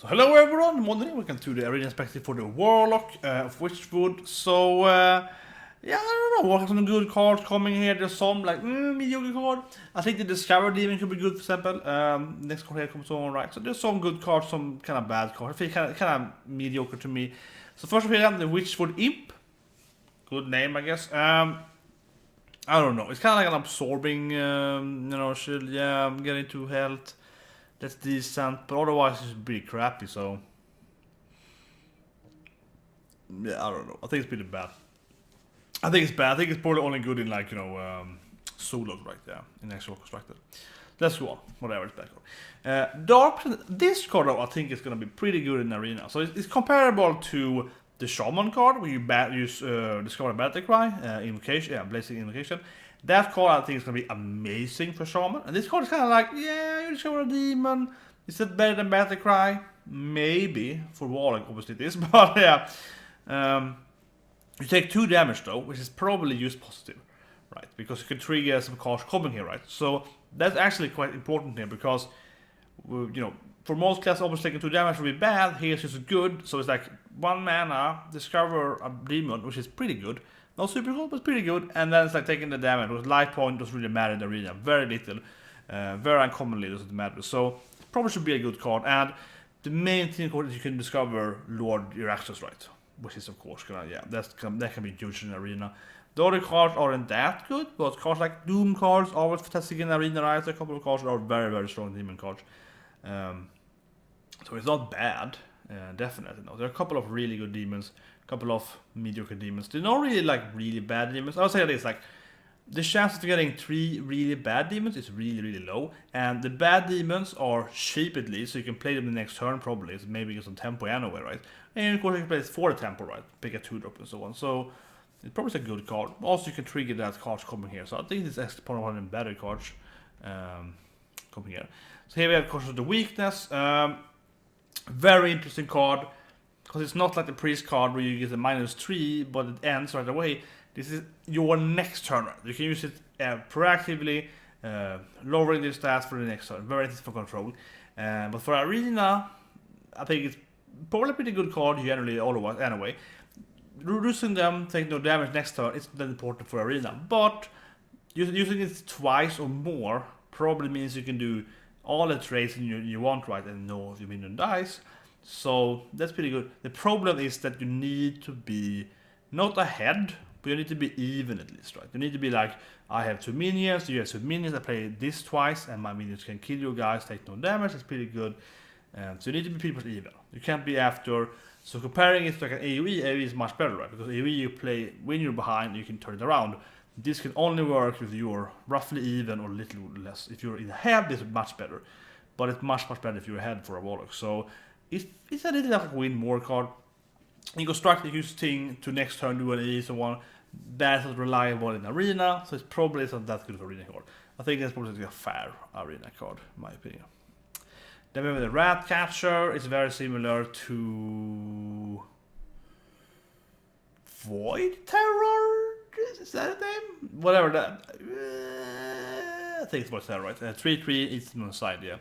So hello everyone, I'm wondering, welcome to the arena perspective for the Warlock of Witchwood. So yeah, I don't know, what some good cards coming here. There's some like mediocre card. I think the Discover Demon could be good, for example. Next card here comes on, right? So there's some good cards, some kind of bad cards. I think kind of mediocre to me. So first of all, the Witchwood Imp. Good name, I guess. I don't know. It's kind of like an absorbing, shield. Yeah, I'm getting to health. That's decent, but otherwise it's pretty crappy, so yeah, I don't know. I think it's pretty bad. I think it's bad. I think it's probably only good in like, solos right there, in actual constructed. Let's go on. Whatever, it's bad card. Dark, this card though, I think is gonna be pretty good in arena. So it's comparable to the Shaman card, where you use Discover Battle Cry, Invocation, Blazing Invocation. That card I think is going to be amazing for Shaman. And this card is kind of like, yeah, you discover a demon. Is it better than Battle Cry? Maybe. For Warlock, obviously it is. But yeah. You take 2 damage though, which is probably used positive. Right? Because you can trigger some cards coming here, right? So that's actually quite important here. Because, for most classes, obviously taking 2 damage would be bad. Here's just good. So it's like 1 mana, discover a demon, which is pretty good. Not super cool, but pretty good. And then it's like taking the damage. With life point doesn't really matter in the arena. Very little. Very uncommonly doesn't matter. So probably should be a good card. And the main thing is you can discover Lord Jarreuxues, right? Which is of course that can be huge in the arena. The other cards aren't that good, but cards like Doom cards are always fantastic in the arena, right? A couple of cards are very, very strong demon cards. So it's not bad. Definitely no. There are a couple of really good demons, a couple of mediocre demons. They're not really like really bad demons. I would say this, like the chance of getting 3 really bad demons is really, really low. And the bad demons are cheap at least, so you can play them the next turn probably. So maybe get some tempo anyway, right? And of course you can play it for the tempo, right? Pick a 2-drop and so on. So it's probably a good card. Also you can trigger that cards coming here. So I think this is actually probably one of the better cards coming here. So here we have of course the weakness. Very interesting card, because it's not like the priest card where you get a -3 but it ends right away. This is your next turn. You can use it proactively, lowering the stats for the next turn. Very easy for control. But for arena, I think it's probably a pretty good card generally otherwise anyway. Reducing them, take no damage next turn, it's not important for arena. But using it twice or more probably means you can do all the trades you want, right, and know if your minion dies. So that's pretty good. The problem is that you need to be not ahead, but you need to be even at least, right? You need to be like, I have 2 minions, you have 2 minions, I play this twice, and my minions can kill you guys, take no damage, it's pretty good. So you need to be pretty much even. You can't be after. So comparing it to like an AoE is much better, right? Because AoE you play when you're behind, you can turn it around. This can only work if you're roughly even or a little less. If you're in ahead, this is much better. But it's much better if you're ahead for a Warlock. So it's a little like a win more card. You construct the use thing to next turn do an E, so on. That's not reliable in arena, so it's probably not that good for arena card. I think that's probably a fair arena card, in my opinion. Then we have the Rat Catcher. It's very similar to Void Terror. Is that a name? Whatever that. I think it's Void Terror, right? 3/3, it's on the side, yeah.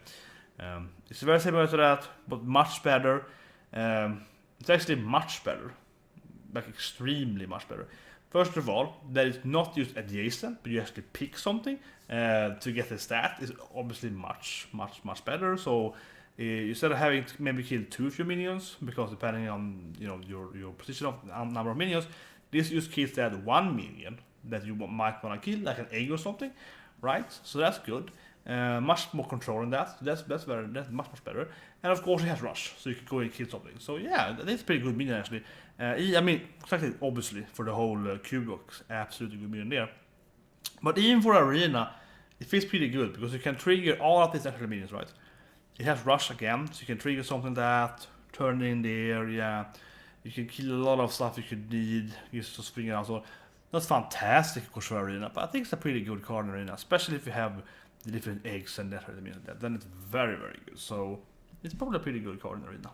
It's very similar to that, but much better. It's actually much better, like extremely much better. First of all, that is not used adjacent, but you actually pick something to get the stat. Is obviously much better. So instead of having to maybe kill 2 of your minions, because depending on your position of number of minions, this just kills that 1 minion that you might want to kill, like an egg or something, right? So that's good. Much more control in that. So that's much better. And of course it has rush, so you can go and kill something. So yeah, that's pretty good minion actually. I mean, exactly, obviously for the whole cube box, absolutely good minion there. But even for arena, it feels pretty good because you can trigger all of these extra minions, right? It has rush again, so you can trigger something that turn in there. Yeah, you can kill a lot of stuff you could need just to swing out. So that's fantastic, of course, for arena. But I think it's a pretty good card in arena, especially if you have the different eggs and that then it's very good. So it's probably a pretty good card in arena,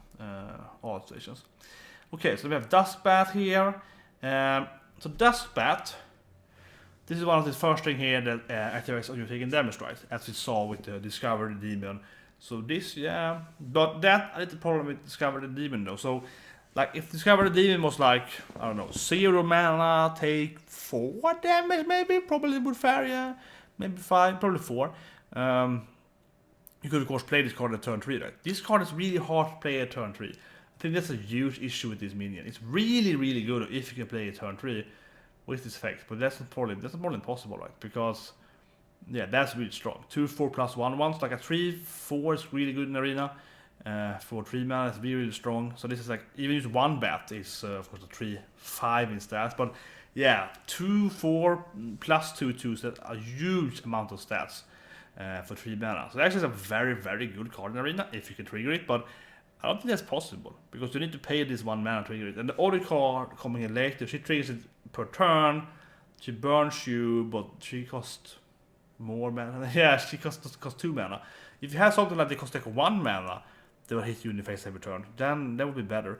all stations. Okay, so we have Dustbat here. So Dustbat, this is one of the first thing here that activates on you taking damage, right? As we saw with the Discovery Demon. So this, yeah, but that a little problem with Discover the Demon though. So, like if Discover the Demon was like, I don't know, 0 mana, take 4 damage, maybe, probably would fare, yeah, maybe 5, probably 4. You could of course play this card at turn 3, right? This card is really hard to play at turn 3. I think that's a huge issue with this minion. It's really, really good if you can play it turn 3 with this effect, but that's not probably impossible, right? Because yeah, that's really strong. 2/4 plus 1/1, like a 3/4 is really good in arena. For 3 mana, it's really, really strong. So this is like, even use 1 bat is of course a 3/5 in stats, but yeah, 2/4 plus 2/2, that's a huge amount of stats for 3 mana. So actually, it's a very, very good card in arena if you can trigger it, but I don't think that's possible because you need to pay this 1 mana to trigger it. And the other card coming in later, she triggers it per turn. She burns you, but she costs more mana. Yeah, she costs 2 mana. If you have something like they cost like 1 mana, they will hit you in the face every turn. Then that would be better.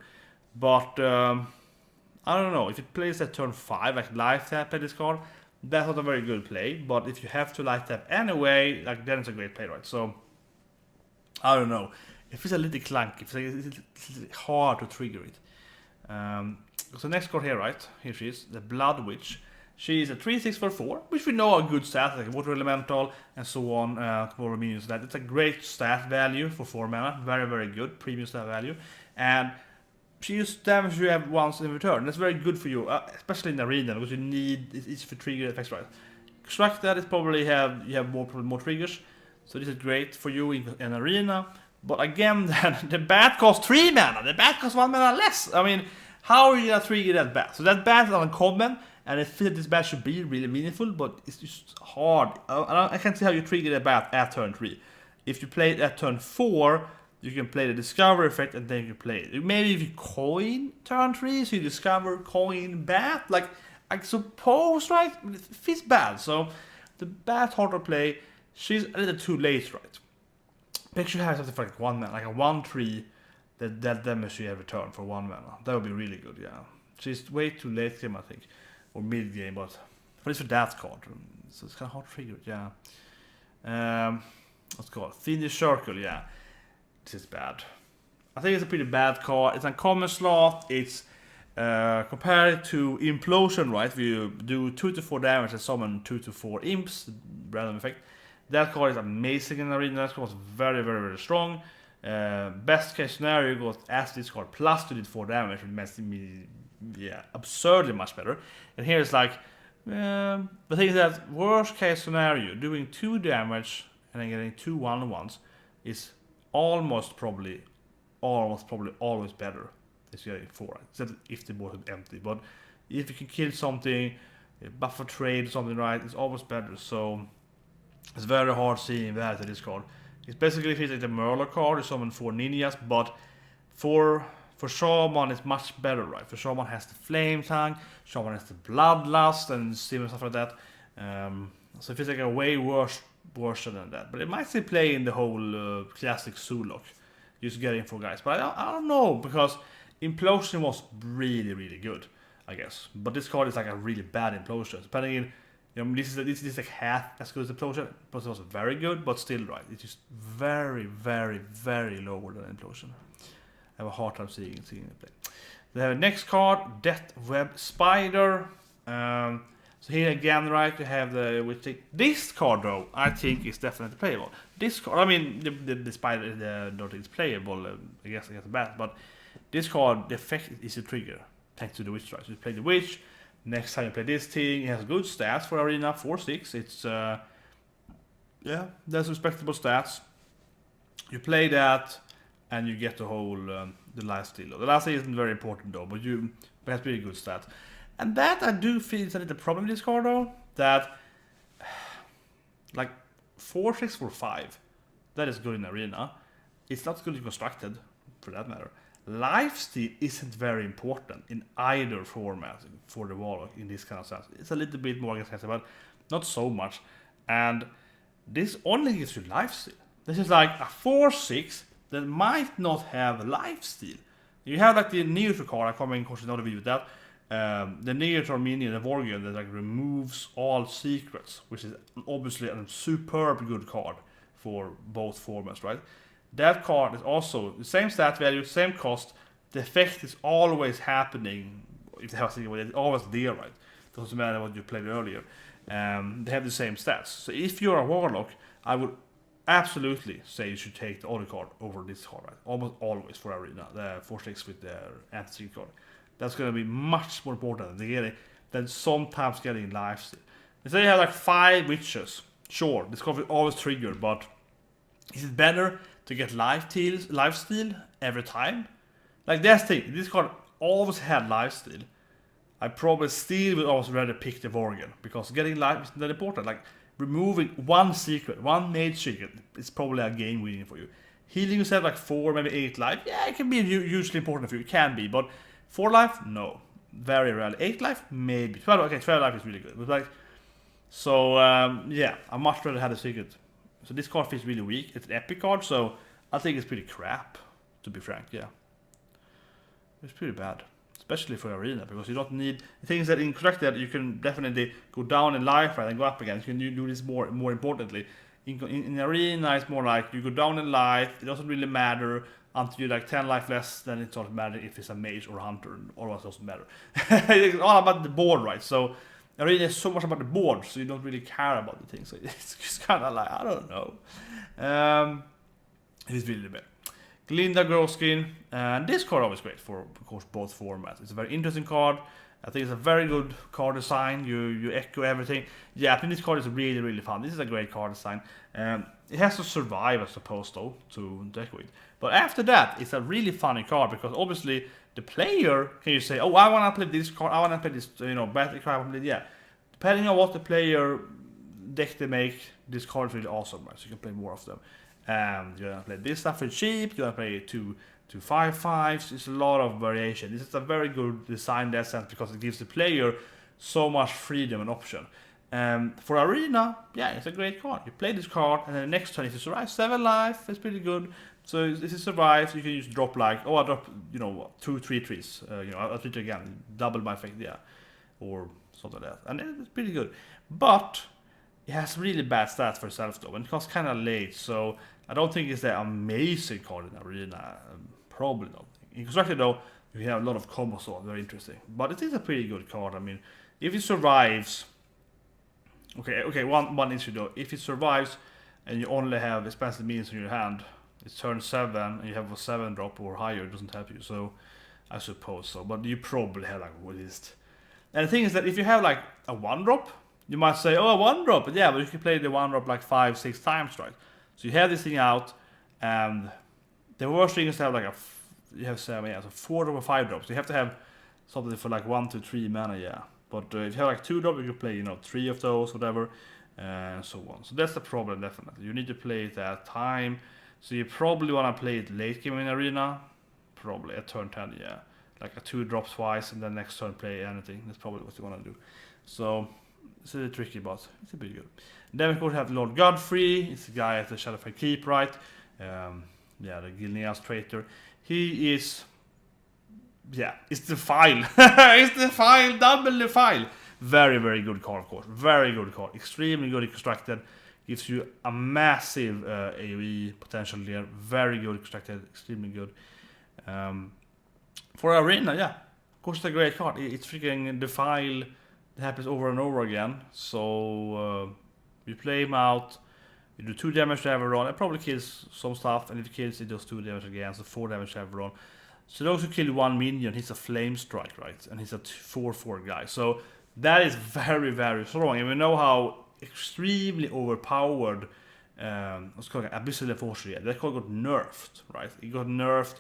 But I don't know. If it plays at turn 5, like life tap at this card, that's not a very good play. But if you have to life tap anyway, like then it's a great play, right? So I don't know. If it's a little clunky, it's hard to trigger it. So next card here, right? Here she is, the Blood Witch. She is a 3/6 for 4, which we know are good stats, like Water Elemental and so on, more minions. That it's a great stat value for 4 mana, very, very good premium stat value. And she uses damage you have once in return. That's very good for you, especially in arena, because you need it's for trigger effects, right? Extract that is probably you have more triggers, so this is great for you in arena. But again, the bat costs 3 mana. The bat costs 1 mana less. I mean, how are you gonna trigger that bat? So that bat is uncommon. And I feel that this bat should be really meaningful, but it's just hard. I can't see how you trigger the bat at turn 3. If you play it at turn 4, you can play the discover effect and then you can play it. Maybe if you coin turn 3, so you discover coin bat, like I suppose, right? It feels bad. So the bat hard to play. She's a little too late, right? Picture has something like 1 mana, like a 1/3 that damage you every turn for 1 mana. That would be really good, yeah. She's way too late game, I think. Or mid game, but it's for that card, so it's kind of hard to trigger it. Yeah. What's it called? Thin Circle. Yeah, this is bad. I think it's a pretty bad card. It's a common slot. It's compared to Implosion, right? Where you do 2 to 4 damage and summon 2 to 4 imps, random effect. That card is amazing in arena. That card was very, very, very strong. Best case scenario, you got as this card plus 2 to 4 damage, which makes me absurdly much better. And here it's like, the thing is that worst case scenario, doing 2 damage and then getting 2 1/1s is almost probably always better than getting 4. Except if the board is empty. But if you can kill something, buffer trade something, right, it's almost better. So it's very hard seeing that at this card. It's basically feels like the Warlock card, you summon 4 ninjas, but for Shaman, it's much better, right? For Shaman has the Flame Tongue, Shaman has the Bloodlust, and similar stuff like that. So it feels like a way worse version than that. But it might still play in the whole classic Zulok, just getting 4 guys. But I don't know, because Implosion was really, really good, I guess. But this card is like a really bad Implosion. Depending on, this is like half as good as Implosion. But it was very good, but still, right? It's just very, very, very lower than Implosion. I have a hard time seeing it play. They have next card, Death Web Spider. So here again, right, you have this card though. I think is definitely playable. This card, I mean, the spider, don't think it's playable. I guess against the bat, but this card, the effect is a trigger thanks to the witch, right? So you play the witch. Next time you play this thing, it has good stats for arena, 4/6. It's there's respectable stats. You play that. And you get the whole the lifesteal. The lifesteal isn't very important though, but it has pretty good stats. And that I do feel is a little problem with this card though. That like 4/6 for 5, that is good in arena. It's not good constructed, for that matter. Lifesteal isn't very important in either format for the Warlock in this kind of sense. It's a little bit more against, but not so much. And this only gives you lifesteal. This is like a 4/6. That might not have lifesteal. You have like the neutral card, I come in course another video with that. The neutral minion, the Vorgion, that like removes all secrets, which is obviously a superb good card for both formats, right? that card is also the same stat value, same cost. The effect is always happening. If they have something with it, it's always there, right? Doesn't matter what you played earlier. They have the same stats. So if you're a Warlock, I would absolutely say you should take the other card over this card, right? Almost always for Arena, the 4/6 with the anti card. That's going to be much more important than sometimes getting lifesteal. Let's say you have like 5 witches. Sure, this card will always trigger, but is it better to get lifesteal every time? Like that's the thing. This card always had lifesteal. I probably still would always rather pick the Worgen, because getting life is not important. Like removing one secret, one mage secret, is probably a game winning for you. Healing yourself like 4, maybe 8 life, yeah, it can be hugely important for you. It can be, but 4 life, no, very rarely. 8 life, maybe. 12 life is really good. But like, so yeah, I much rather have the secret. So this card feels really weak. It's an epic card, so I think it's pretty crap, to be frank. Yeah, it's pretty bad. Especially for Arena, because you don't need things that in Constructed you can definitely go down in life, right, and go up again. You can do this more importantly. In Arena, it's more like you go down in life, it doesn't really matter until you're like 10 life less, then it doesn't matter if it's a mage or a hunter, or else doesn't matter. It's all about the board, right? So Arena is so much about the board, so you don't really care about the things. So it's just kind of like, I don't know. It's really bad. Glinda Growskin, and this card is great for, of course, both formats. It's a very interesting card. I think it's a very good card design. You echo everything. Yeah, I think this card is really, really fun. This is a great card design. It has to survive, I suppose, though, to deck with. But after that, it's a really funny card, because obviously the player can you say, oh, I want to play this card, I want to play this, battle card. Yeah, depending on what the player deck they make, this card is really awesome, right? So you can play more of them. You're gonna play this stuff for cheap. You're gonna play 2/5/5s. It's a lot of variation. This is a very good design in that sense, because it gives the player so much freedom and option. For Arena, yeah, it's a great card. You play this card, and then the next turn, if you survive 7 life, it's pretty good. So if it survives, you can use drop like, I drop 2 3/3s. I'll treat it again, double my effect, yeah, or something like that, and it's pretty good. But it has really bad stats for itself though, and it costs kind of late, so I don't think it's the amazing card in Arena. Probably not. In Constructed though, you have a lot of combos, so very interesting. But it is a pretty good card. I mean, if it survives, okay, one issue though. If it survives and you only have expensive means in your hand, it's turn 7 and you have a 7 drop or higher, it doesn't help you. So I suppose so. But you probably have like a list. And the thing is that if you have like a 1 drop, you might say, oh, a 1 drop, but yeah, but you can play the 1 drop like 5-6 times, right? So you have this thing out, and the worst thing is to have like you have 7, yeah, so 4 drop or 5 drops. You have to have something for like 1 to 3 mana, yeah. But if you have like 2 drop, you can play 3 of those, whatever, and so on. So that's the problem, definitely. You need to play it at time. So you probably want to play it late game in Arena, probably at turn 10, yeah. Like a 2 drop twice, and then next turn play anything. That's probably what you want to do. So it's a little tricky, but it's a bit good. Then of course we have Lord Godfrey. It's the guy at the Shadowfell Keep, right? Yeah, the Gilneas traitor. He is, yeah, it's the file. It's the file, double the file. Very, very good card, of course. Very good card. Extremely good constructed. Gives you a massive AoE potential there. Very good constructed. Extremely good. For Arena, yeah, of course it's a great card. It's freaking the file. It happens over and over again. So you play him out, you do 2 damage to every run. It probably kills some stuff, and if it kills, it does 2 damage again, so 4 damage to every run. So those who kill 1 minion, he's a flame strike, right? And he's a 4/4 guy. So that is very, very strong. And we know how extremely overpowered what's called abysmal enforcer. That card got nerfed, right? It got nerfed.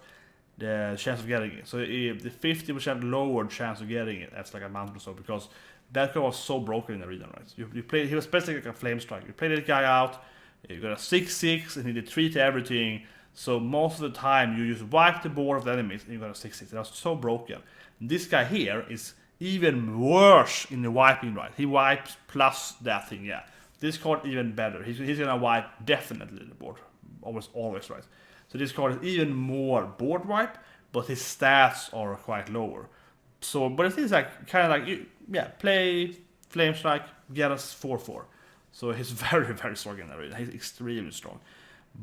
The chance of getting it. So the 50% lowered chance of getting it after like a month or so, because that guy was so broken in the Arena, right? You played, he was basically like a flame strike. You played that guy out, you got a 6/6, and he did 3 to everything. So most of the time you just wipe the board of the enemies, and you got a 6/6. That was so broken. This guy here is even worse in the wiping, right? He wipes plus that thing, yeah. This card even better. He's gonna wipe definitely the board, almost always, right? So this card is even more board wipe, but his stats are quite lower. So, but it is like kind of like play Flame Strike, get us 4/4. So he's very, very strong in the Arena. He's extremely strong.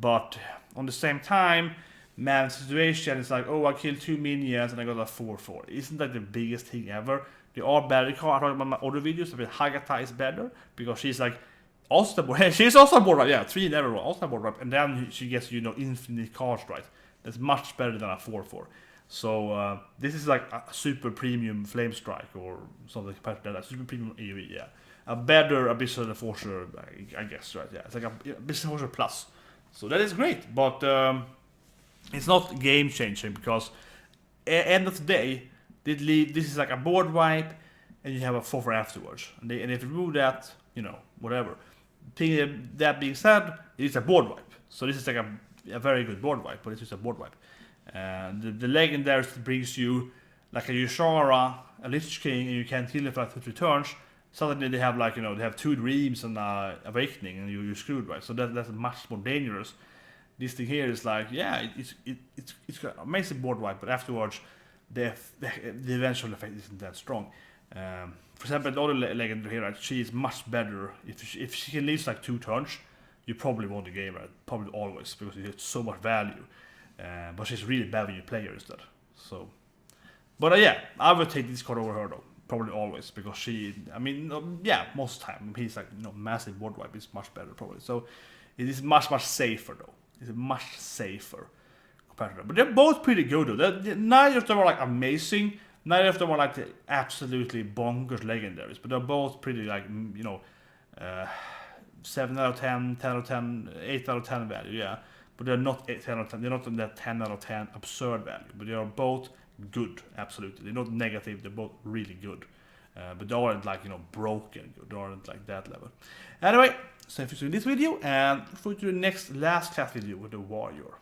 But on the same time, man, situation is like, oh, I killed 2 minions and I got a 4/4. Isn't that the biggest thing ever? There are better cards. I talked about my other videos. I mean, Hagata is better because she's like also the board. She's also a board wipe. Yeah, 3 in every row, also a board wipe, and then she gets infinite cards right. That's much better than a 4/4. So this is like a super premium flame strike or something compared to that. Super premium AoE. Yeah, a better Abyssal Enforcer, I guess. Right? Yeah, it's like a Abyssal Enforcer plus. So that is great, but it's not game changing because end of the day, this is like a board wipe, and you have a 4/4 afterwards. And if you remove that, whatever. That being said, it is a board wipe. So this is like a very good board wipe, but it's just a board wipe. The legendaries brings you like a ysera, a Lich King, and you can't kill it for 2 turns. Suddenly they have like they have 2 dreams and awakening, and you're screwed, right? So that's much more dangerous. This thing here is like, yeah, it's an amazing board wipe, but afterwards the eventual effect isn't that strong. For example, the other legendary here, right, she is much better. If she can leave like 2 turns, you probably won the game, right? Probably always, because you get so much value. But she's really bad when you play her instead. So, but yeah, I would take this card over her though. Probably always, because most of the time he's like massive board wipe is much better probably. So it is much safer though. It's much safer compared to them. But they're both pretty good though. Neither of them are like amazing. Neither of them are like the absolutely bonkers legendaries. But they're both pretty like 7 out of 10, 10 out of 10, 8 out of 10 value. Yeah. But they're not 10 out of 10. They're not in that 10 out of 10 absurd value. But they are both good, absolutely. They're not negative. They're both really good. But they aren't like broken good. They aren't like that level. Anyway, so if you see this video, and look forward to the last class video with the warrior.